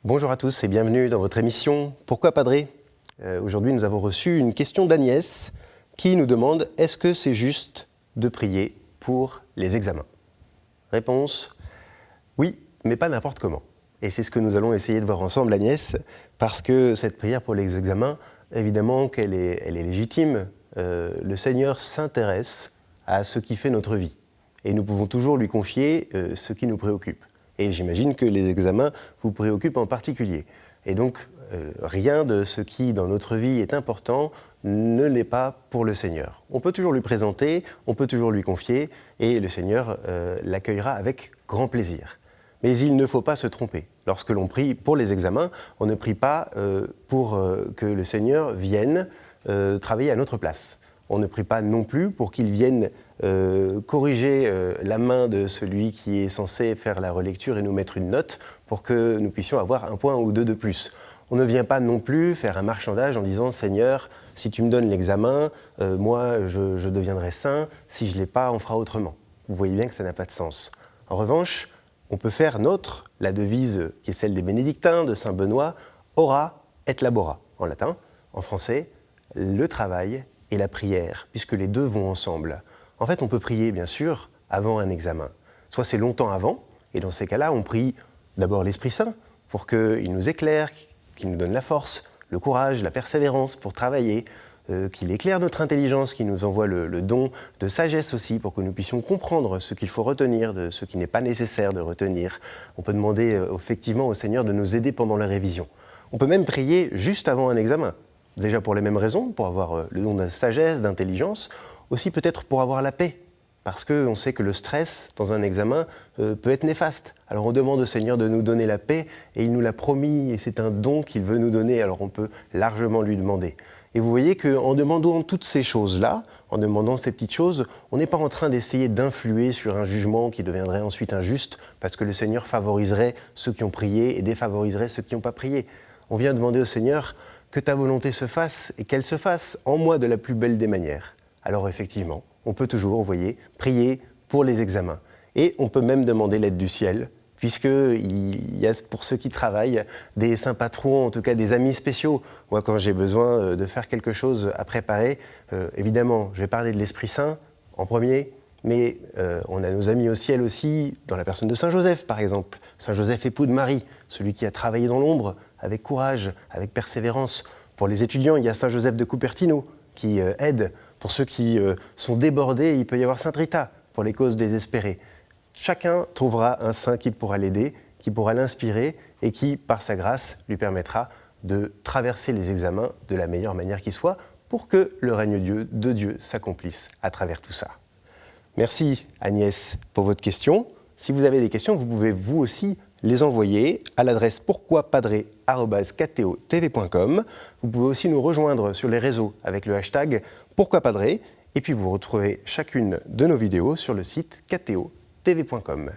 Bonjour à tous et bienvenue dans votre émission Pourquoi Padré ? Aujourd'hui, nous avons reçu une question d'Agnès qui nous demande « Est-ce que c'est juste de prier pour les examens ?» Réponse « Oui, mais pas n'importe comment ». Et c'est ce que nous allons essayer de voir ensemble, Agnès, parce que cette prière pour les examens, évidemment qu'elle est légitime. Le Seigneur s'intéresse à ce qui fait notre vie. Et nous pouvons toujours lui confier ce qui nous préoccupe. Et j'imagine que les examens vous préoccupent en particulier. Et donc, rien de ce qui, dans notre vie, est important ne l'est pas pour le Seigneur. On peut toujours lui présenter, on peut toujours lui confier, et le Seigneur l'accueillera avec grand plaisir. Mais il ne faut pas se tromper. Lorsque l'on prie pour les examens, on ne prie pas pour que le Seigneur vienne travailler à notre place. On ne prie pas non plus pour qu'il vienne corriger la main de celui qui est censé faire la relecture et nous mettre une note pour que nous puissions avoir un point ou deux de plus. On ne vient pas non plus faire un marchandage en disant « Seigneur, si tu me donnes l'examen, moi je deviendrai saint, si je ne l'ai pas, on fera autrement ». Vous voyez bien que ça n'a pas de sens. En revanche, on peut faire nôtre la devise qui est celle des bénédictins, de saint Benoît, « Ora et labora » en latin, en français, le travail et la prière, puisque les deux vont ensemble. En fait, on peut prier, bien sûr, avant un examen. Soit c'est longtemps avant, et dans ces cas-là, on prie d'abord l'Esprit Saint pour qu'il nous éclaire, qu'il nous donne la force, le courage, la persévérance pour travailler, qu'il éclaire notre intelligence, qu'il nous envoie le don de sagesse aussi pour que nous puissions comprendre ce qu'il faut retenir, de ce qui n'est pas nécessaire de retenir. On peut demander effectivement au Seigneur de nous aider pendant la révision. On peut même prier juste avant un examen. Déjà pour les mêmes raisons, pour avoir le don de sagesse, d'intelligence, aussi peut-être pour avoir la paix, parce qu'on sait que le stress dans un examen peut être néfaste. Alors on demande au Seigneur de nous donner la paix, et il nous l'a promis, et c'est un don qu'il veut nous donner, alors on peut largement lui demander. Et vous voyez qu'en demandant toutes ces choses-là, en demandant ces petites choses, on n'est pas en train d'essayer d'influer sur un jugement qui deviendrait ensuite injuste, parce que le Seigneur favoriserait ceux qui ont prié et défavoriserait ceux qui n'ont pas prié. On vient demander au Seigneur que ta volonté se fasse et qu'elle se fasse en moi de la plus belle des manières. Alors effectivement, on peut toujours, vous voyez, prier pour les examens. Et on peut même demander l'aide du ciel, puisqu'il y a pour ceux qui travaillent des saints patrons, en tout cas des amis spéciaux. Moi, quand j'ai besoin de faire quelque chose à préparer, évidemment, je vais parler de l'Esprit Saint en premier, mais on a nos amis au ciel aussi, dans la personne de Saint Joseph, par exemple. Saint Joseph, époux de Marie, celui qui a travaillé dans l'ombre, avec courage, avec persévérance. Pour les étudiants, il y a Saint Joseph de Cupertino, qui aide. Pour ceux qui sont débordés, il peut y avoir Sainte Rita, pour les causes désespérées. Chacun trouvera un saint qui pourra l'aider, qui pourra l'inspirer et qui, par sa grâce, lui permettra de traverser les examens de la meilleure manière qui soit pour que le règne de Dieu s'accomplisse à travers tout ça. Merci Agnès pour votre question. Si vous avez des questions, vous pouvez vous aussi les envoyer à l'adresse pourquoipadré@kto-tv.com. Vous pouvez aussi nous rejoindre sur les réseaux avec le hashtag pourquoipadré et puis vous retrouvez chacune de nos vidéos sur le site kto-tv.com.